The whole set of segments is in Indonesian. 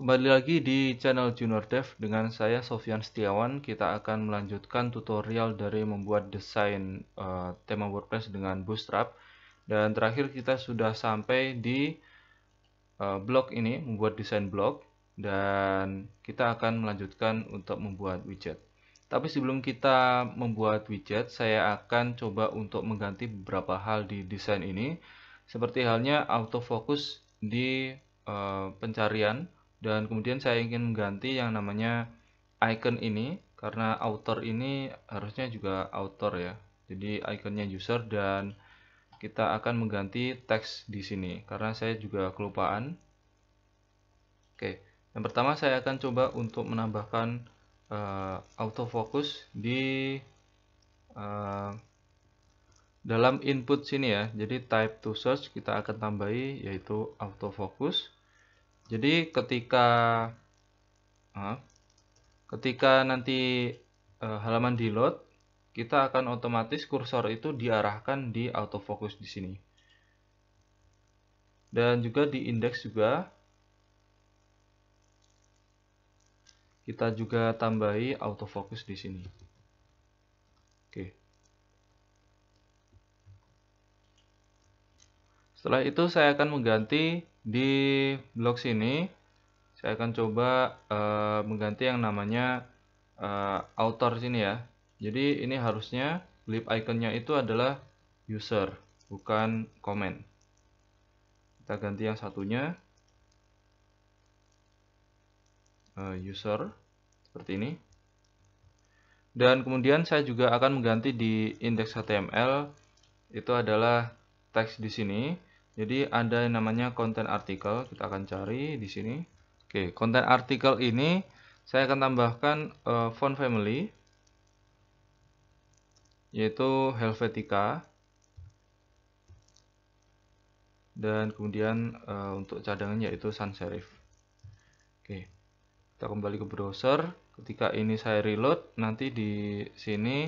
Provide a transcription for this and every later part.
Kembali lagi di channel Junior Dev dengan saya Sofyan Setiawan. Kita akan melanjutkan tutorial dari membuat desain tema WordPress dengan Bootstrap. Dan terakhir kita sudah sampai di blog ini, membuat desain blog. Dan kita akan melanjutkan untuk membuat widget. Tapi sebelum kita membuat widget, saya akan coba untuk mengganti beberapa hal di desain ini. Seperti halnya autofocus di pencarian. Dan kemudian saya ingin mengganti yang namanya icon ini, karena author ini harusnya juga author ya. Jadi iconnya user, dan kita akan mengganti teks di sini karena saya juga kelupaan. Oke, yang pertama saya akan coba untuk menambahkan autofocus di dalam input sini ya. Jadi type to search kita akan tambahi yaitu autofocus. Jadi ketika nanti halaman di load, kita akan otomatis kursor itu diarahkan di autofocus di sini. Dan juga di indeks juga kita juga tambahi autofocus di sini. Oke. Setelah itu saya akan mengganti di blok sini. Saya akan coba mengganti yang namanya author sini ya. Jadi ini harusnya lip iconnya itu adalah user, bukan comment. Kita ganti yang satunya user seperti ini. Dan kemudian saya juga akan mengganti di index HTML itu adalah teks di sini. Jadi ada yang namanya content article, kita akan cari di sini. Oke, content article ini saya akan tambahkan font family yaitu Helvetica. Dan kemudian untuk cadangan yaitu sans serif. Oke. Kita kembali ke browser. Ketika ini saya reload, nanti di sini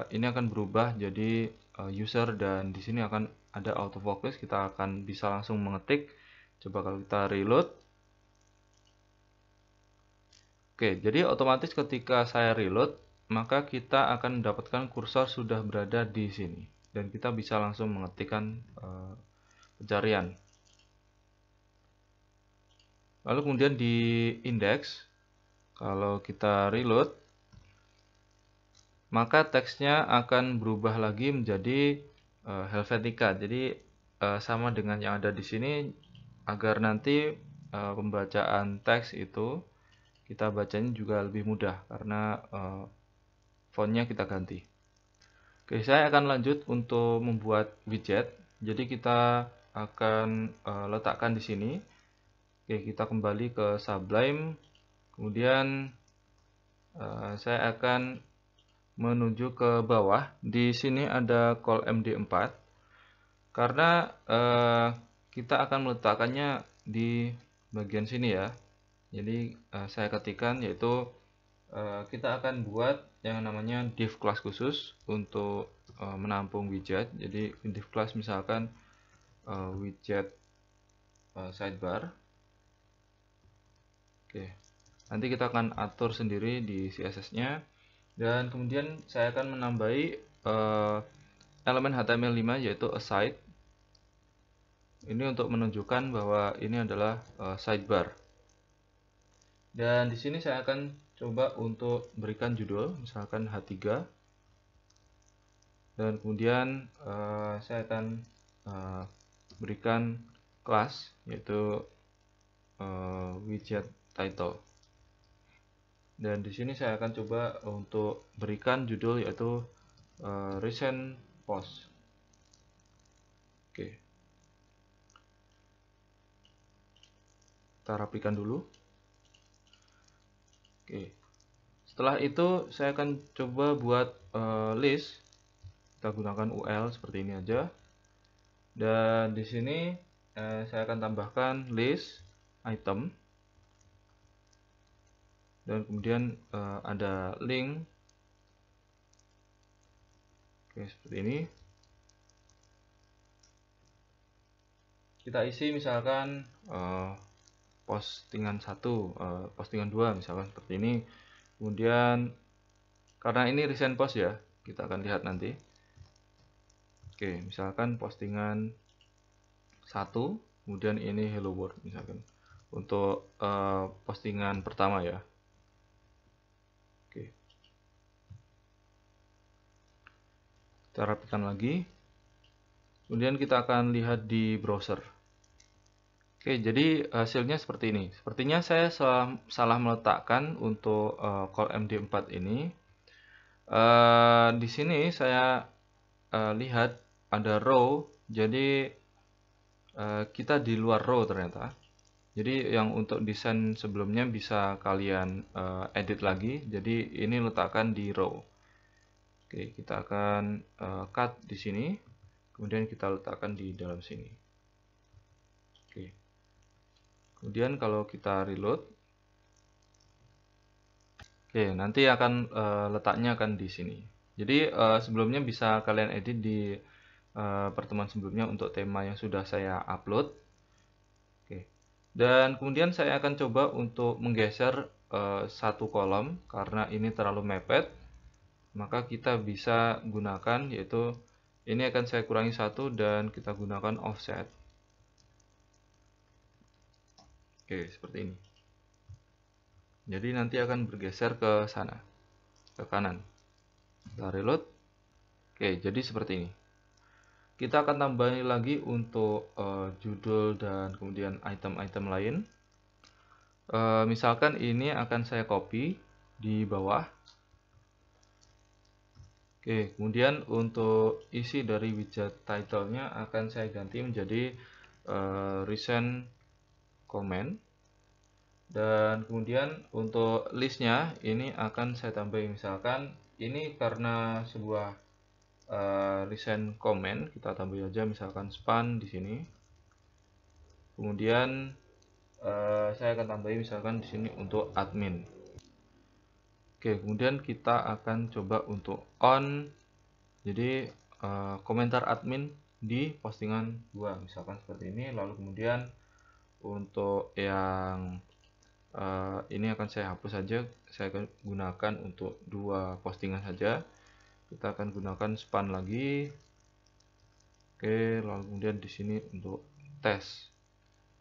ini akan berubah jadi user, dan di sini akan ada autofocus. Kita akan bisa langsung mengetik. Coba kalau kita reload. Oke, jadi otomatis ketika saya reload, maka kita akan mendapatkan kursor sudah berada di sini, dan kita bisa langsung mengetikkan pencarian. Lalu kemudian di indeks, kalau kita reload, maka teksnya akan berubah lagi menjadi Helvetica. Jadi sama dengan yang ada di sini, agar nanti pembacaan teks itu kita bacanya juga lebih mudah karena fontnya kita ganti. Oke, saya akan lanjut untuk membuat widget. Jadi kita akan letakkan di sini. Oke, kita kembali ke Sublime. Kemudian saya akan menuju ke bawah. Di sini ada call MD4 karena kita akan meletakkannya di bagian sini ya. Jadi saya ketikkan yaitu kita akan buat yang namanya div class khusus untuk menampung widget. Jadi div class misalkan widget sidebar. Oke, nanti kita akan atur sendiri di CSS-nya. Dan kemudian saya akan menambahi elemen HTML5 yaitu aside. Ini untuk menunjukkan bahwa ini adalah sidebar. Dan di sini saya akan coba untuk berikan judul, misalkan H3. Dan kemudian saya akan berikan kelas yaitu widget title. Dan di sini saya akan coba untuk berikan judul yaitu recent post. Oke. Kita rapikan dulu. Oke. Setelah itu saya akan coba buat list. Kita gunakan UL seperti ini aja. Dan di sini saya akan tambahkan list item. Dan kemudian ada link. Oke, seperti ini. Kita isi misalkan post postingan 1, postingan 2 misalkan seperti ini. Kemudian karena ini recent post ya, kita akan lihat nanti. Oke, misalkan postingan 1, kemudian ini hello world misalkan untuk postingan pertama ya. Oke, kita rapikan lagi, kemudian kita akan lihat di browser. Oke, jadi hasilnya seperti ini. Sepertinya saya salah meletakkan untuk call MD4 ini. Di sini saya lihat ada row, jadi kita di luar row ternyata. Jadi yang untuk desain sebelumnya bisa kalian edit lagi. Jadi ini letakkan di row. Oke, kita akan cut di sini, kemudian kita letakkan di dalam sini. Oke. Kemudian kalau kita reload, oke, nanti akan letaknya akan di sini. Jadi sebelumnya bisa kalian edit di pertemuan sebelumnya untuk tema yang sudah saya upload. Oke. Dan kemudian saya akan coba untuk menggeser satu kolom karena ini terlalu mepet. Maka kita bisa gunakan, yaitu ini akan saya kurangi 1 dan kita gunakan offset. Oke, seperti ini. Jadi nanti akan bergeser ke sana, ke kanan. Kita reload. Oke, jadi seperti ini. Kita akan tambahin lagi untuk judul dan kemudian item-item lain. Misalkan ini akan saya copy di bawah. Oke, kemudian untuk isi dari widget title-nya akan saya ganti menjadi recent comment. Dan kemudian untuk listnya ini akan saya tambahin, misalkan ini karena sebuah recent comment, kita tambah aja misalkan span di sini. Kemudian saya akan tambahin misalkan di sini untuk admin. Oke, kemudian kita akan coba untuk on, jadi komentar admin di postingan 2 misalkan seperti ini. Lalu kemudian untuk yang ini akan saya hapus saja, saya akan gunakan untuk 2 postingan saja. Kita akan gunakan span lagi. Oke, lalu kemudian di sini untuk tes,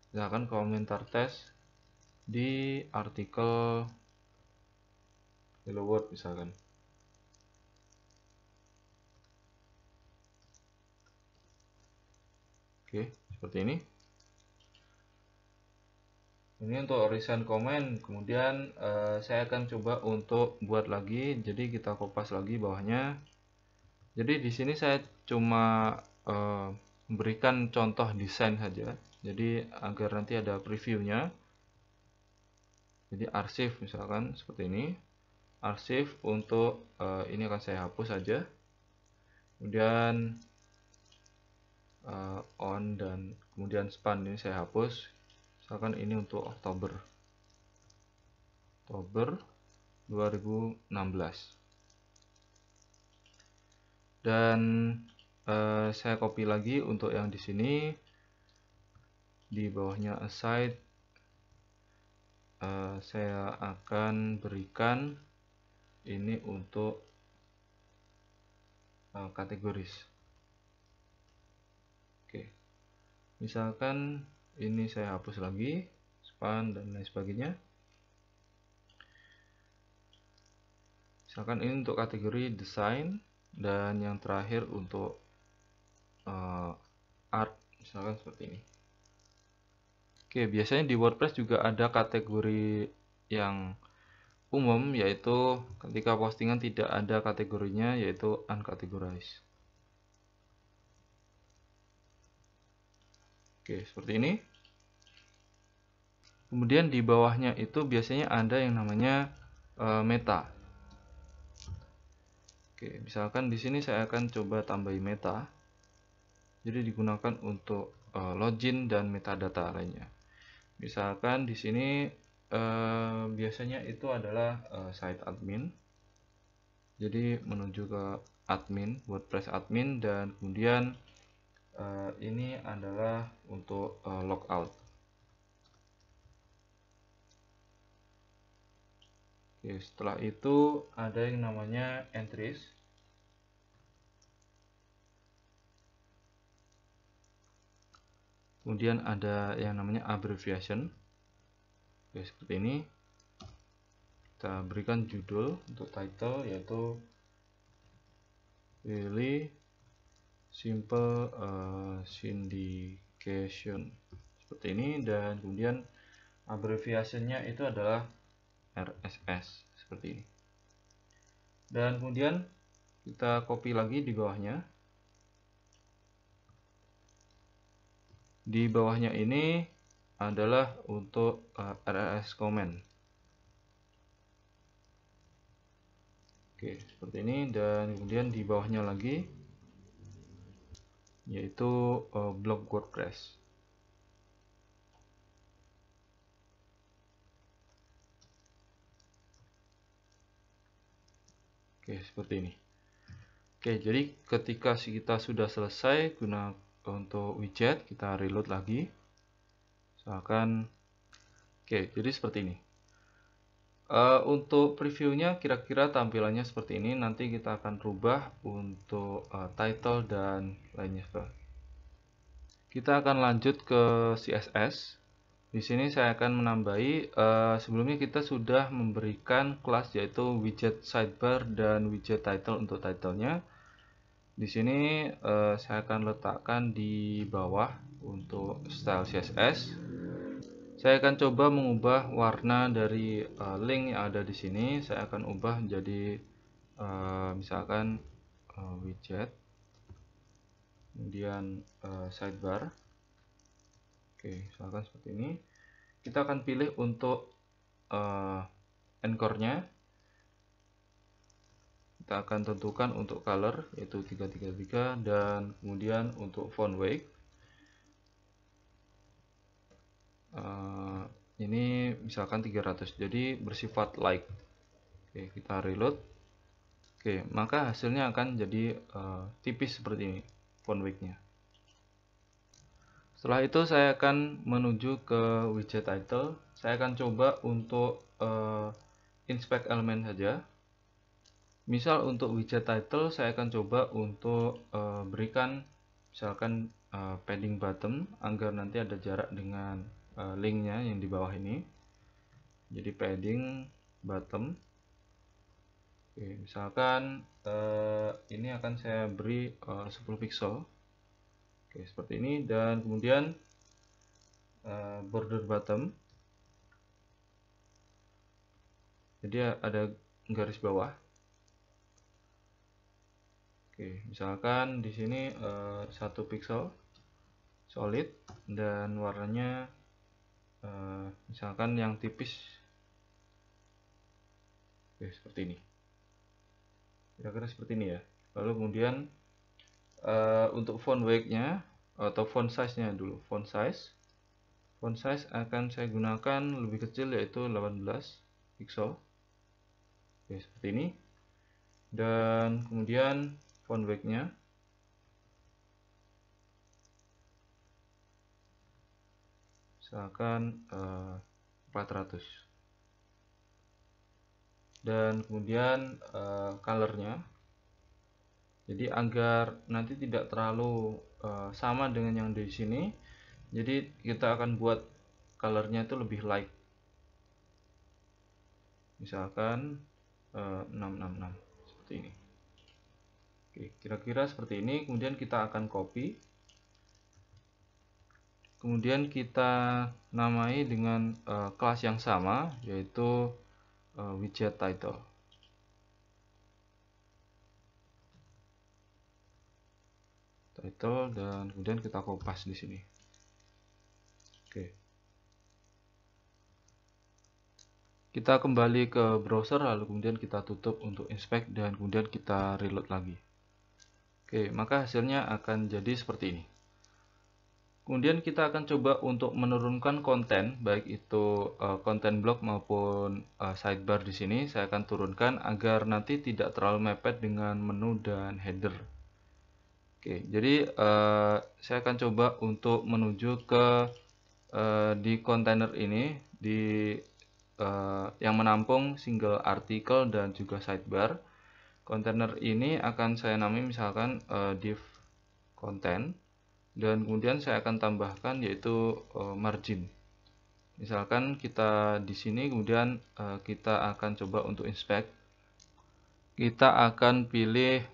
misalkan komentar tes di artikel hello world misalkan. Oke, seperti ini. Ini untuk recent comment. Kemudian saya akan coba untuk buat lagi, jadi kita kopas lagi bawahnya. Jadi di sini saya cuma memberikan contoh desain saja, jadi agar nanti ada previewnya. Jadi arsip misalkan seperti ini. Arsip untuk ini akan saya hapus saja. Kemudian on dan kemudian span ini saya hapus. Misalkan ini untuk Oktober 2016. Dan saya copy lagi untuk yang di sini, di bawahnya aside saya akan berikan ini untuk kategoris. Oke, misalkan ini saya hapus lagi, span dan lain sebagainya. Misalkan ini untuk kategori desain, dan yang terakhir untuk art, misalkan seperti ini. Oke, biasanya di WordPress juga ada kategori yang umum, yaitu ketika postingan tidak ada kategorinya, yaitu uncategorized. Oke, seperti ini. Kemudian di bawahnya itu biasanya ada yang namanya meta. Oke, misalkan di sini saya akan coba tambahin meta. Jadi digunakan untuk login dan metadata lainnya. Misalkan di sini biasanya itu adalah site admin. Jadi menuju ke admin, WordPress admin, dan kemudian ini adalah untuk logout. Oke, setelah itu ada yang namanya entries. Kemudian ada yang namanya abbreviation. Oke, seperti ini. Kita berikan judul untuk title yaitu really simple syndication. Seperti ini, dan kemudian abbreviationnya itu adalah RSS seperti ini. Dan kemudian kita copy lagi di bawahnya. Di bawahnya ini adalah untuk RSS comment. Oke, seperti ini, dan kemudian di bawahnya lagi yaitu blog WordPress. Oke, seperti ini. Oke, jadi ketika kita sudah selesai guna untuk widget, kita reload lagi. Misalkan, oke, jadi seperti ini. Untuk previewnya kira-kira tampilannya seperti ini. Nanti kita akan rubah untuk title dan lainnya. Kita akan lanjut ke CSS. Di sini saya akan menambahi, sebelumnya kita sudah memberikan kelas yaitu widget sidebar dan widget title untuk titlenya. Di sini saya akan letakkan di bawah untuk style CSS. Saya akan coba mengubah warna dari link yang ada di sini. Saya akan ubah menjadi misalkan widget, kemudian sidebar. Oke, misalkan seperti ini. Kita akan pilih untuk anchor-nya. Kita akan tentukan untuk color yaitu 333, dan kemudian untuk font weight ini misalkan 300, jadi bersifat light. Oke, kita reload. Oke, maka hasilnya akan jadi tipis seperti ini font weight-nya. Setelah itu saya akan menuju ke widget title. Saya akan coba untuk inspect elemen saja. Misal untuk widget title saya akan coba untuk berikan misalkan padding bottom agar nanti ada jarak dengan linknya yang di bawah ini. Jadi padding bottom. Oke, misalkan ini akan saya beri 10 pixel. Oke, seperti ini, dan kemudian border bottom. Jadi ada garis bawah. Oke, misalkan di sini 1 pixel solid dan warnanya misalkan yang tipis. Oke, seperti ini. Kira-kira seperti ini ya. Lalu kemudian untuk font weight-nya atau font size-nya dulu. Font size akan saya gunakan lebih kecil yaitu 18 pixel. Oke, seperti ini. Dan kemudian font weight-nya misalkan 400. Dan kemudian color-nya, jadi agar nanti tidak terlalu sama dengan yang di sini, jadi kita akan buat color-nya itu lebih light, misalkan 666 seperti ini. Oke, kira-kira seperti ini. Kemudian kita akan copy, kemudian kita namai dengan kelas yang sama yaitu widget title. Dan kemudian kita kopas di sini. Oke. Kita kembali ke browser, lalu kemudian kita tutup untuk inspect, dan kemudian kita reload lagi. Oke, maka hasilnya akan jadi seperti ini. Kemudian kita akan coba untuk menurunkan konten, baik itu konten blog maupun sidebar di sini. Saya akan turunkan agar nanti tidak terlalu mepet dengan menu dan header. Oke, jadi saya akan coba untuk menuju ke di kontainer ini, di yang menampung single artikel dan juga sidebar. Kontainer ini akan saya namai misalkan div content, dan kemudian saya akan tambahkan yaitu margin. Misalkan kita di sini kemudian kita akan coba untuk inspect. Kita akan pilih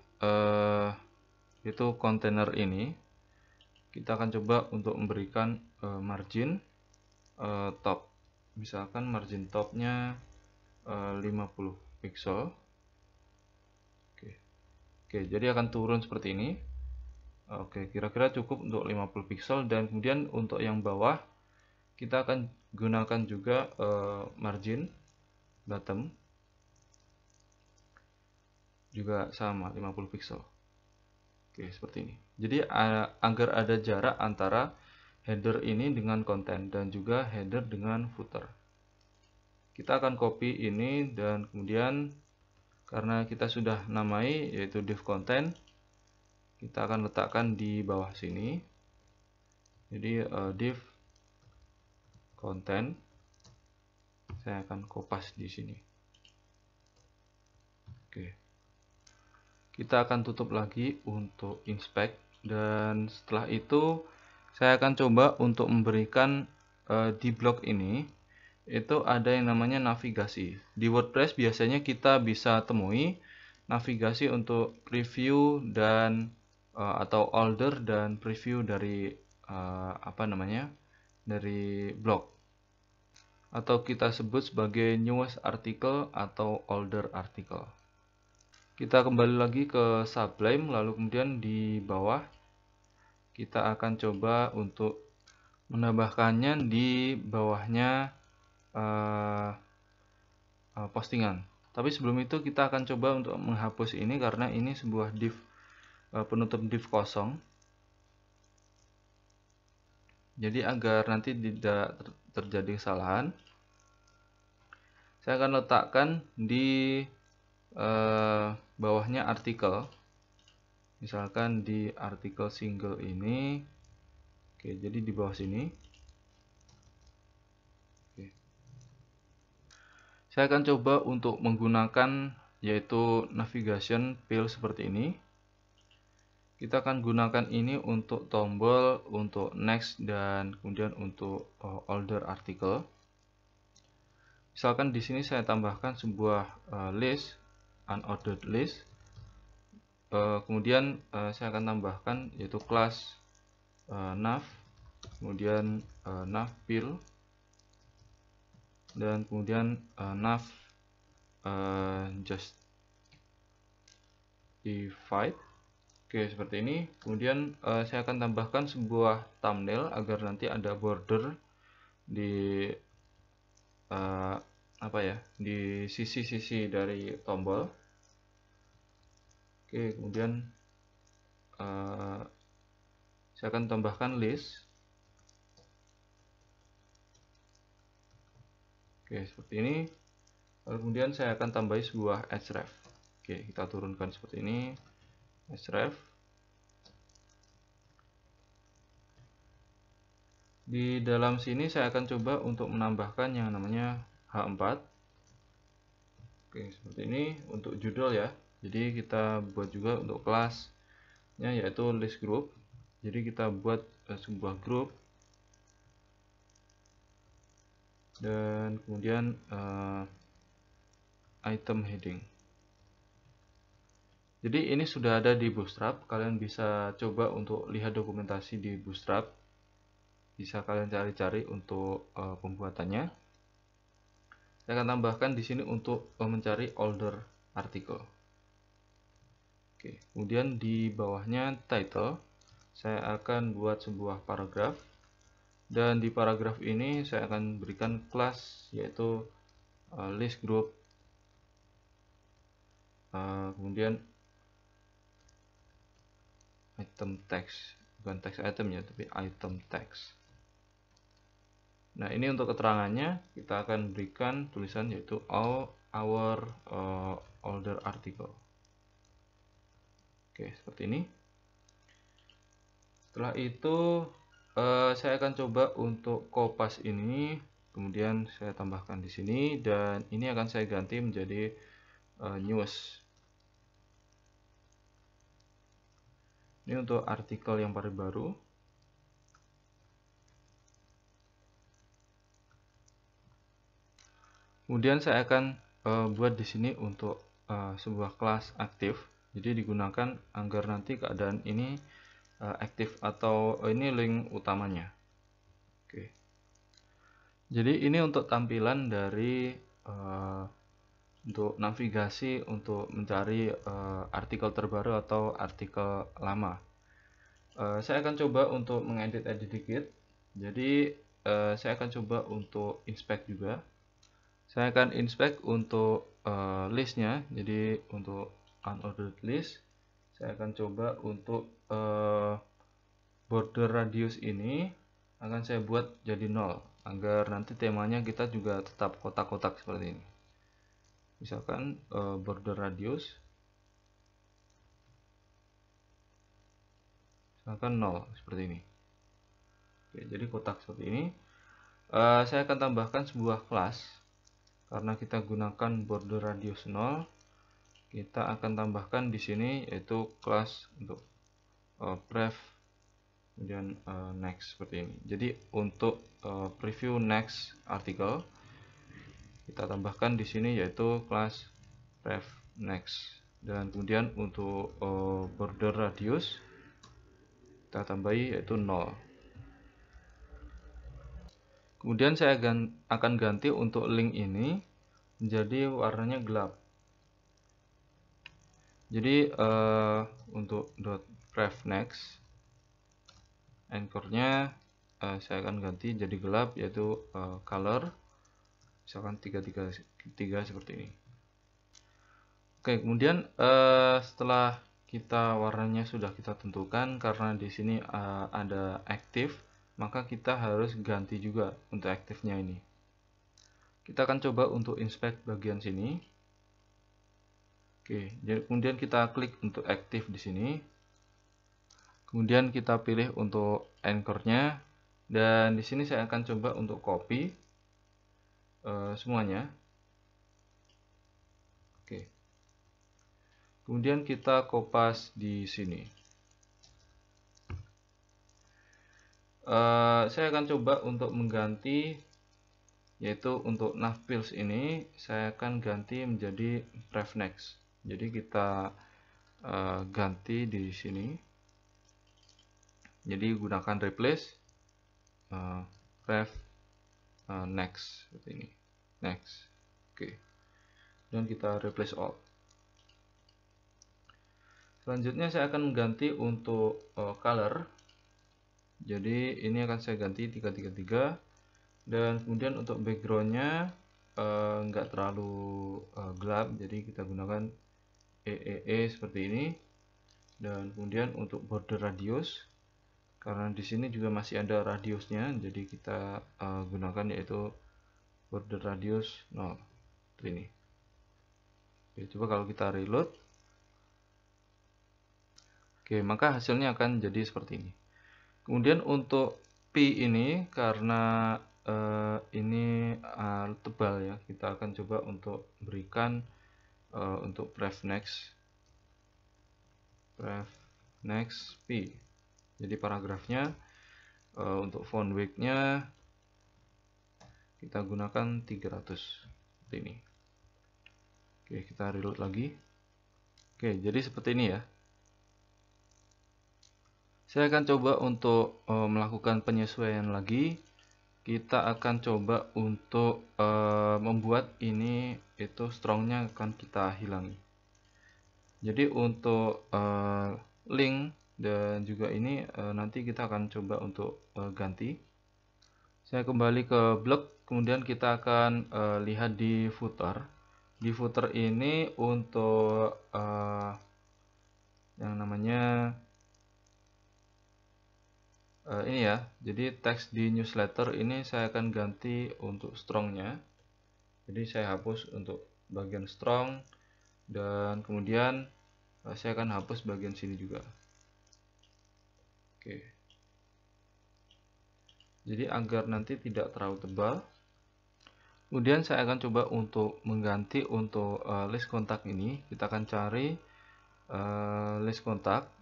itu kontainer ini. Kita akan coba untuk memberikan margin top. Misalkan margin topnya 50 pixel. Oke, jadi akan turun seperti ini. Oke, kira-kira cukup untuk 50 pixel, dan kemudian untuk yang bawah kita akan gunakan juga margin bottom juga sama 50 pixel. Oke, seperti ini. Jadi agar ada jarak antara header ini dengan konten dan juga header dengan footer. Kita akan copy ini, dan kemudian karena kita sudah namai yaitu div content, kita akan letakkan di bawah sini. Jadi div content saya akan kopas di sini. Oke. Kita akan tutup lagi untuk inspect, dan setelah itu saya akan coba untuk memberikan di blok ini itu ada yang namanya navigasi. Di WordPress biasanya kita bisa temui navigasi untuk preview dan atau older dan preview dari dari blog, atau kita sebut sebagai newest article atau older article. Kita kembali lagi ke Sublime, lalu kemudian di bawah kita akan coba untuk menambahkannya di bawahnya postingan. Tapi sebelum itu kita akan coba untuk menghapus ini karena ini sebuah div penutup div kosong. Jadi agar nanti tidak terjadi kesalahan, saya akan letakkan di bawahnya artikel. Misalkan di artikel single ini. Oke, jadi di bawah sini. Oke. Saya akan coba untuk menggunakan yaitu navigation field seperti ini. Kita akan gunakan ini untuk tombol, untuk next, dan kemudian untuk older article. Misalkan di sini saya tambahkan sebuah list, unordered list. Kemudian saya akan tambahkan yaitu kelas nav, kemudian nav field, dan kemudian nav justified. Oke, seperti ini. Kemudian saya akan tambahkan sebuah thumbnail agar nanti ada border di di sisi-sisi dari tombol. Oke, kemudian saya akan tambahkan list. Oke, seperti ini. Lalu kemudian saya akan tambahi sebuah href. Oke, kita turunkan seperti ini. Href. Di dalam sini saya akan coba untuk menambahkan yang namanya H4. Oke, seperti ini untuk judul ya. Jadi kita buat juga untuk kelasnya yaitu list group. Jadi kita buat sebuah grup, dan kemudian item heading. Jadi ini sudah ada di Bootstrap. Kalian bisa coba untuk lihat dokumentasi di Bootstrap. Bisa kalian cari-cari untuk pembuatannya. Saya akan tambahkan di sini untuk mencari older article. Oke, kemudian di bawahnya title, saya akan buat sebuah paragraf, dan di paragraf ini saya akan berikan kelas yaitu list group, kemudian item text, bukan text item ya, tapi item text. Nah, ini untuk keterangannya kita akan berikan tulisan yaitu all our older article. Oke, seperti ini. Setelah itu saya akan coba untuk kopas ini, kemudian saya tambahkan di sini, dan ini akan saya ganti menjadi news. Ini untuk artikel yang paling baru. Kemudian saya akan buat di sini untuk sebuah kelas aktif. Jadi digunakan agar nanti keadaan ini aktif, atau ini link utamanya. Oke. Jadi ini untuk tampilan dari untuk navigasi untuk mencari artikel terbaru atau artikel lama. Saya akan coba untuk mengedit dikit. Jadi saya akan coba untuk inspect juga. Saya akan inspect untuk listnya. Jadi untuk unordered list, saya akan coba untuk border radius ini akan saya buat jadi 0, agar nanti temanya kita juga tetap kotak-kotak seperti ini. Misalkan border radius misalkan 0 seperti ini. Oke, jadi kotak seperti ini. Saya akan tambahkan sebuah kelas. Karena kita gunakan border radius 0, kita akan tambahkan di sini yaitu kelas untuk pref, kemudian next seperti ini. Jadi untuk preview next artikel, kita tambahkan di sini yaitu kelas pref next, dan kemudian untuk border radius kita tambahi yaitu 0. Kemudian saya akan ganti untuk link ini menjadi warnanya gelap. Jadi untuk .pref next anchornya saya akan ganti jadi gelap, yaitu color misalkan 333 seperti ini. Oke, kemudian setelah kita warnanya sudah kita tentukan, karena di sini ada aktif, maka kita harus ganti juga untuk aktifnya ini. Kita akan coba untuk inspect bagian sini. Oke, jadi kemudian kita klik untuk aktif di sini. Kemudian kita pilih untuk anchornya, dan di sini saya akan coba untuk copy semuanya. Oke. Kemudian kita kopas di sini. Saya akan coba untuk mengganti, yaitu untuk navpills ini saya akan ganti menjadi pref next. Jadi kita ganti di sini. Jadi gunakan replace pref next seperti ini. Next. Oke. Dan kita replace all. Selanjutnya saya akan mengganti untuk color. Jadi ini akan saya ganti 333, dan kemudian untuk backgroundnya enggak terlalu gelap, jadi kita gunakan EEE seperti ini. Dan kemudian untuk border radius, karena di sini juga masih ada radiusnya, jadi kita gunakan yaitu border radius 0 seperti ini. Oke, coba kalau kita reload. Oke, maka hasilnya akan jadi seperti ini. Kemudian untuk P ini, karena ini tebal ya, kita akan coba untuk berikan untuk pref next P. Jadi paragrafnya untuk font weight-nya kita gunakan 300 seperti ini. Oke, kita reload lagi. Oke, jadi seperti ini ya. Saya akan coba untuk melakukan penyesuaian lagi. Kita akan coba untuk membuat ini itu strongnya akan kita hilangi. Jadi untuk link dan juga ini nanti kita akan coba untuk ganti. Saya kembali ke blog, kemudian kita akan lihat di footer. Di footer ini untuk yang namanya ini ya, jadi teks di newsletter ini saya akan ganti untuk strongnya. Jadi saya hapus untuk bagian strong, dan kemudian saya akan hapus bagian sini juga. Oke. Jadi agar nanti tidak terlalu tebal, Kemudian saya akan coba untuk mengganti untuk list kontak ini. Kita akan cari list kontak.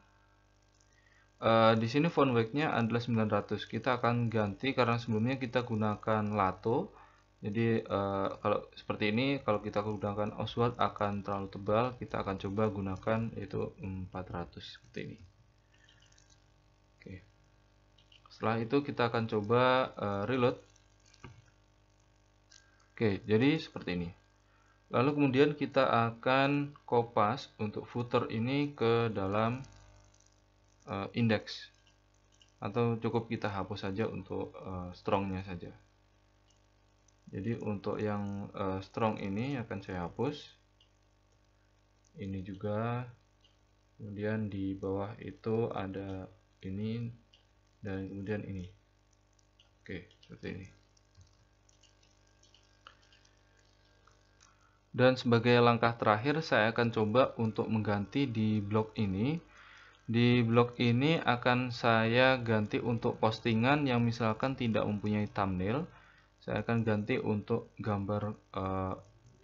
Di sini font weight-nya adalah 900. Kita akan ganti karena sebelumnya kita gunakan Lato. Jadi kalau seperti ini, kalau kita gunakan Oswald akan terlalu tebal. Kita akan coba gunakan yaitu 400 seperti ini. Oke. Setelah itu kita akan coba reload. Oke, jadi seperti ini. Lalu kemudian kita akan kopas untuk footer ini ke dalam index, atau cukup kita hapus saja untuk strongnya saja. Jadi untuk yang strong ini akan saya hapus, ini juga, kemudian di bawah itu ada ini, dan kemudian ini. Oke, seperti ini. Dan sebagai langkah terakhir saya akan coba untuk mengganti di blog ini. Di blog ini akan saya ganti untuk postingan yang misalkan tidak mempunyai thumbnail. Saya akan ganti untuk gambar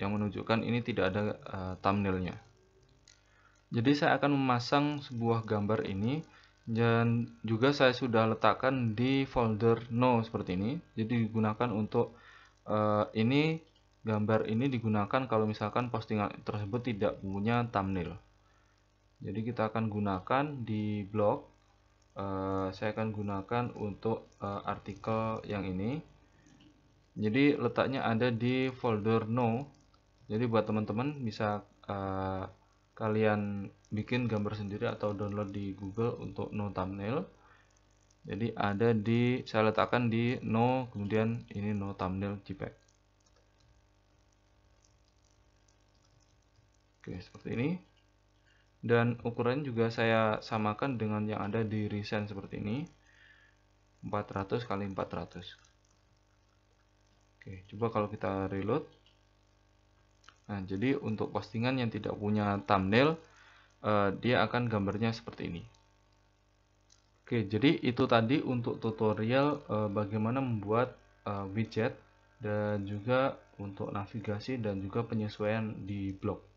yang menunjukkan ini tidak ada thumbnailnya. Jadi saya akan memasang sebuah gambar ini, dan juga saya sudah letakkan di folder no seperti ini. Jadi digunakan untuk ini, gambar ini digunakan kalau misalkan postingan tersebut tidak punya thumbnail. Jadi kita akan gunakan di blog, saya akan gunakan untuk artikel yang ini. Jadi letaknya ada di folder no. Jadi buat teman-teman bisa kalian bikin gambar sendiri atau download di Google untuk no thumbnail. Jadi ada di, saya letakkan di no, kemudian ini no thumbnail JPEG. Oke, seperti ini. Dan ukuran juga saya samakan dengan yang ada di Recent seperti ini, 400 x 400. Oke, coba kalau kita reload. Nah, jadi untuk postingan yang tidak punya thumbnail, dia akan gambarnya seperti ini. Oke, jadi itu tadi untuk tutorial bagaimana membuat widget, dan juga untuk navigasi dan juga penyesuaian di blog.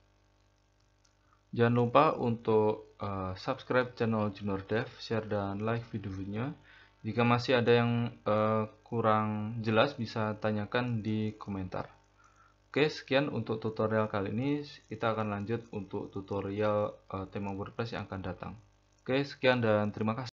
Jangan lupa untuk subscribe channel Junior Dev, share dan like videonya. Jika masih ada yang kurang jelas bisa tanyakan di komentar. Oke, sekian untuk tutorial kali ini. Kita akan lanjut untuk tutorial tema WordPress yang akan datang. Oke, sekian dan terima kasih.